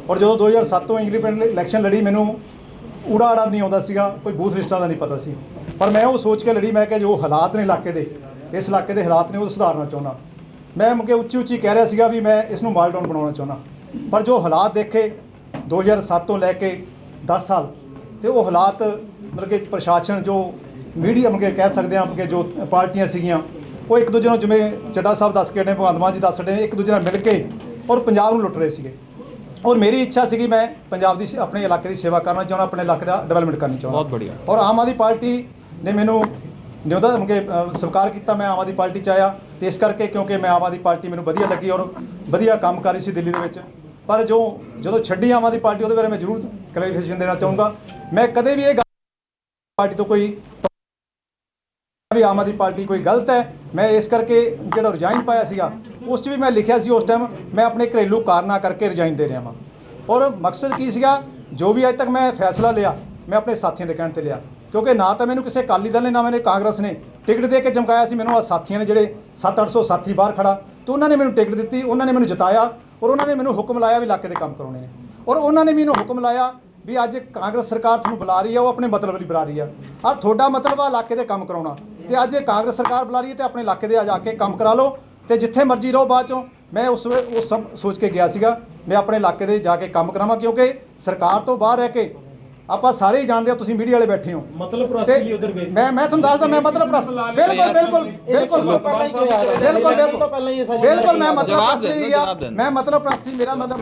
ਔਰ ਜਦੋਂ 2007 ਤੋਂ ਇੰਡੀਪੈਂਡੈਂਟ ਇਲੈਕਸ਼ਨ ਲੜੀ, ਮੈਨੂੰ ਊੜਾ ਆੜਾ ਨਹੀਂ ਆਉਂਦਾ ਸੀਗਾ, ਕੋਈ ਬੂਥ ਲਿਸਟਾਂ ਦਾ ਨਹੀਂ ਪਤਾ ਸੀ, ਪਰ ਮੈਂ ਉਹ ਸੋਚ ਕੇ ਲੜੀ, ਮੈਂ ਕਿਹਾ ਜੋ ਹਾਲਾਤ ਨੇ ਇਲਾਕੇ ਦੇ, ਇਸ ਇਲਾਕੇ ਦੇ ਹਾਲਾਤ ਨੇ ਉਹ ਸੁਧਾਰਨਾ ਚਾਹੁੰਦਾ। ਮੈਂ ਮੁਕੇ ਉੱਚੀ ਉੱਚੀ ਕਹਿ ਰਿਹਾ ਸੀਗਾ ਵੀ ਮੈਂ ਇਸ ਨੂੰ ਮਾਲ ਡਾਊਨ ਬਣਾਉਣਾ ਚਾਹੁੰਦਾ, ਪਰ ਜੋ ਹਾਲਾਤ ਦੇਖੇ 2007 ਤੋਂ ਲੈ ਕੇ 10 ਸਾਲ, ਤੇ ਉਹ ਹਾਲਾਤ ਮਤਲਬ ਕਿ ਪ੍ਰਸ਼ਾਸਨ ਜੋ ਮੀਡੀਆ ਮੁਕੇ ਕਹਿ ਸਕਦੇ ਹਾਂ ਕਿ ਜੋ ਪਾਰਟੀਆਂ ਸੀਗੀਆਂ ਉਹ ਇੱਕ ਦੂਜੇ ਨੂੰ, ਜਿਵੇਂ ਚੱਡਾ ਸਾਹਿਬ ਦੱਸ ਕੇ ਨੇ, ਭਗਵੰਤ ਮਾਨ ਜੀ ਦੱਸ ਰਹੇ ਨੇ, ਇੱਕ ਦੂਜੇ ਨਾਲ ਮਿਲ ਕੇ ਔਰ ਪੰਜਾਬ ਨੂੰ ਲੁੱਟ ਰਹੇ ਸੀਗੇ। ਔਰ ਮੇਰੀ ਇੱਛਾ ਸੀਗੀ ਮੈਂ ਪੰਜਾਬ ਦੀ ਆਪਣੇ ਇਲਾਕੇ ਦੀ ਸੇਵਾ ਕਰਨਾ ਚਾਹੁੰਦਾ, ਆਪਣੇ ਇਲਾਕੇ ਦਾ ਡਿਵੈਲਪਮੈਂਟ ਕਰਨੀ ਚਾਹੁੰਦਾ। ਬਹੁਤ ਬੜੀਆ। ਔਰ ਆਮ ਆਦਮੀ ਪਾਰਟੀ ਨੇ ਮੈਨੂੰ ਨਿਉਦਾ ਮੁਕੇ ਸਵੀਕਾਰ ਕੀਤਾ, ਮੈਂ ਆਮ ਆਦਮੀ ਪਾਰਟੀ 'ਚ ਆਇਆ, ਤੇ ਇਸ ਕਰਕੇ ਕਿਉਂਕਿ ਮੈਂ ਆਮ ਆਦਮੀ ਪਾਰਟੀ ਮੈਨੂੰ ਵਧੀਆ ਲੱਗੀ ਔਰ ਵਧੀਆ ਕੰਮ ਕਰ ਰਹੀ ਸੀ ਦਿੱਲੀ ਦੇ ਵਿੱਚ। ਪਰ ਜਦੋਂ ਛੱਡੀ ਆਮ ਆਦਮੀ ਪਾਰਟੀ, ਉਹਦੇ ਬਾਰੇ ਮੈਂ ਜ਼ਰੂਰ ਕਲੈਰੀਫਿਕੇਸ਼ਨ ਦੇਣਾ ਚਾਹੂੰਗਾ। ਮੈਂ ਕਦੇ ਵੀ ਇਹ ਪਾਰਟੀ ਤੋਂ ਕੋਈ ਵੀ ਆਮ ਆਦਮੀ ਪਾਰਟੀ ਕੋਈ ਗਲਤ ਹੈ, ਮੈਂ ਇਸ ਕਰਕੇ ਜਿਹੜਾ ਰਿਜ਼ਾਈਨ ਪਾਇਆ ਸੀਗਾ ਉਸ 'ਚ ਵੀ ਮੈਂ ਲਿਖਿਆ ਸੀ ਉਸ ਟਾਈਮ, ਮੈਂ ਆਪਣੇ ਘਰੇਲੂ ਕਾਰਨਾਂ ਕਰਕੇ ਰਿਜ਼ਾਈਨ ਦੇ ਰਿਹਾ ਵਾਂ। ਔਰ ਮਕਸਦ ਕੀ ਸੀਗਾ, ਜੋ ਵੀ ਅੱਜ ਤੱਕ ਮੈਂ ਫੈਸਲਾ ਲਿਆ ਮੈਂ ਆਪਣੇ ਸਾਥੀਆਂ ਦੇ ਕਹਿਣ 'ਤੇ ਲਿਆ, ਕਿਉਂਕਿ ਨਾ ਤਾਂ ਮੈਨੂੰ ਕਿਸੇ ਅਕਾਲੀ ਦਲ ਨੇ, ਨਾ ਮੈਨੂੰ ਕਾਂਗਰਸ ਨੇ ਟਿਕਟ ਦੇ ਕੇ ਚਮਕਾਇਆ ਸੀ। ਮੈਨੂੰ ਆ ਸਾਥੀਆਂ ਨੇ ਜਿਹੜੇ 700-800 ਸਾਥੀ ਬਾਹਰ ਖੜਾ, ਤੇ ਉਹਨਾਂ ਨੇ ਮੈਨੂੰ ਟਿਕਟ ਦਿੱਤੀ, ਉਹਨਾਂ ਨੇ ਮੈਨੂੰ ਜਿਤਾਇਆ, ਔਰ ਉਹਨਾਂ ਨੇ ਮੈਨੂੰ ਹੁਕਮ ਲਾਇਆ ਵੀ ਇਲਾਕੇ ਦੇ ਕੰਮ ਕਰਾਉਣੇ ਨੇ। ਔਰ ਉਹਨਾਂ ਨੇ ਮੈਨੂੰ ਹੁਕਮ ਲਾਇਆ ਵੀ ਅੱਜ ਕਾਂਗਰਸ ਸਰਕਾਰ ਤੁਹਾਨੂੰ ਬੁਲਾ ਰਹੀ ਹੈ, ਉਹ ਆਪਣੇ ਮਤਲਬ ਲਈ ਬੁਲਾ ਰਹੀ ਆ, ਔਰ ਤੁਹਾਡਾ ਮਤਲਬ ਆ ਇਲਾਕੇ ਦੇ ਕੰਮ ਕਰਾਉਣਾ, ਤੇ ਅੱਜ ਇਹ ਕਾਂਗਰਸ ਸਰਕਾਰ ਬੁਲਾ ਰਹੀ ਹੈ ਤੇ ਆਪਣੇ ਇਲਾਕੇ ਦੇ ਜਾ ਕੇ ਕੰਮ ਕਰਾ ਲਓ, ਤੇ ਜਿੱਥੇ ਮਰਜ਼ੀ ਰਹੋ ਬਾਅਦ ਚੋਂ। ਮੈਂ ਉਸ ਸਭ ਸੋਚ ਕੇ ਗਿਆ ਸੀਗਾ ਮੈਂ ਆਪਣੇ ਇਲਾਕੇ ਦੇ ਜਾ ਕੇ ਕੰਮ ਕਰਾਵਾਂ, ਕਿਉਂਕਿ ਸਰਕਾਰ ਤੋਂ ਬਾਹਰ ਰਹਿ ਕੇ ਆਪਾਂ ਸਾਰੇ ਹੀ ਜਾਣਦੇ ਹੋ, ਤੁਸੀਂ ਮੀਡੀਆ ਵਾਲੇ ਬੈਠੇ ਹੋ, ਮਤਲਬ ਪ੍ਰਸਤੀ ਲਈ ਉਧਰ ਗਏ ਸੀ। ਮੈਂ ਤੁਹਾਨੂੰ ਦੱਸਦਾ, ਮੈਂ ਮਤਲਬ ਬਿਲਕੁਲ ਮੈਂ ਮਤਲਬ ਪ੍ਰਸਤੀ, ਮੇਰਾ ਮਤਲਬ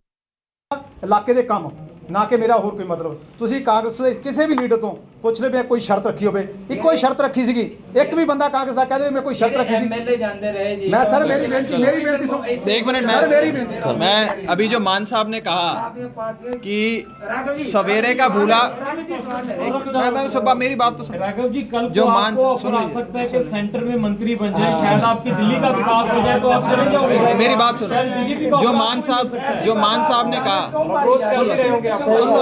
ਇਲਾਕੇ ਦੇ ਕੰਮ, ਨਾ ਕਿ ਮੇਰਾ ਹੋਰ ਕੋਈ ਮਤਲਬ। ਤੁਸੀਂ ਕਾਂਗਰਸ ਦੇ ਕਿਸੇ ਵੀ ਲੀਡਰ ਤੋਂ ਪੁੱਛ ਲੈ ਵੀ ਕੋਈ ਸ਼ਰਤ ਰੱਖੀ ਹੋਵੇ, ਇੱਕੋ ਹੀ ਸ਼ਰਤ ਰੱਖੀ ਸੀਗੀ, ਇੱਕ ਵੀ ਬੰਦਾ ਕਾਂਗਰਸ ਦਾ ਕਹਦੇ ਮੈਂ ਕੋਈ ਸ਼ਰਤ ਰੱਖੀ ਸੀ। MLA ਜਾਂਦੇ ਰਹੇ जी। मैं सर मेरी बेनती सुन, एक मिनट, मैं अभी जो मान साहब ने कहा कि सवेरे का भूला, मेरी बात तो सुन। राघव जी, कल जो को मान आपको सुन आ सकता है कि सेंटर में मंत्री बन जाए, शायद आपकी दिल्ली का विकास हो जाए तो आप चले जाओगे। मेरी बात सुनो, जो मान साहब ने कहा, सुन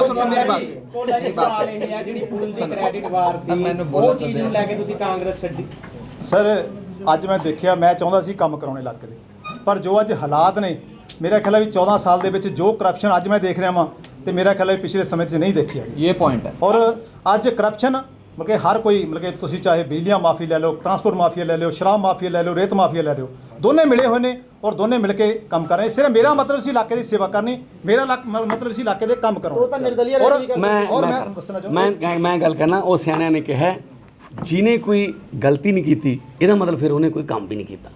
लो मेरी बात। ਸਰ ਅੱਜ ਮੈਂ ਦੇਖਿਆ, ਮੈਂ ਚਾਹੁੰਦਾ ਸੀ ਕੰਮ ਕਰਾਉਣੇ ਇਲਾਕੇ ਦੇ, ਪਰ ਜੋ ਅੱਜ ਹਾਲਾਤ ਨੇ ਮੇਰਾ ਖਿਆਲ ਹੈ ਵੀ 14 ਸਾਲ ਦੇ ਵਿੱਚ ਜੋ ਕਰਪਸ਼ਨ ਅੱਜ ਮੈਂ ਦੇਖ ਰਿਹਾ ਵਾਂ ਤੇ ਮੇਰਾ ਖਿਆਲ ਹੈ ਪਿਛਲੇ ਸਮੇਂ 'ਚ ਨਹੀਂ ਦੇਖਿਆ। ये पॉइंट है। ਔਰ ਅੱਜ ਕਰਪਸ਼ਨ ਮਤਲਬ ਕਿ ਹਰ ਕੋਈ ਮਤਲਬ ਕਿ ਤੁਸੀਂ ਚਾਹੇ ਬਿਜਲੀਆਂ ਮਾਫੀ ਲੈ ਲਓ, ਟਰਾਂਸਪੋਰਟ ਮਾਫੀਆ ਲੈ ਲਓ, ਸ਼ਰਾਬ ਮਾਫੀਆ ਲੈ ਲਓ, ਰੇਤ ਮਾਫੀਆ ਲੈ ਲਓ, ਦੋਨੇ ਮਿਲੇ ਹੋਏ ਨੇ ਔਰ ਦੋਨੇ ਮਿਲ ਕੇ ਕੰਮ ਕਰ ਰਹੇ। ਸਿਰਫ ਮੇਰਾ ਮਤਲਬ ਸੀ ਇਲਾਕੇ ਦੀ ਸੇਵਾ ਕਰਨੀ, ਮੇਰਾ ਮਤਲਬ ਸੀ ਇਲਾਕੇ ਦੇ ਕੰਮ ਉਹ ਕਰਾਉਣਾ। ਤਾਂ ਨਿਰਦਲੀय ਔਰ ਰੈਲੀ ਕਰ ਮੈਂ ਦੱਸਣਾ ਚਾਹੁੰਦਾ ਮੈਂ ਗੱਲ ਕਰਨਾ, ਉਹ ਸਿਆਣਿਆਂ ਨੇ ਕਿਹਾ ਜਿਹਨੇ ਕੋਈ ਗਲਤੀ ਨਹੀਂ ਕੀਤੀ ਇਹਦਾ ਮਤਲਬ ਫਿਰ ਉਹਨੇ ਕੋਈ ਕੰਮ ਵੀ ਨਹੀਂ ਕੀਤਾ।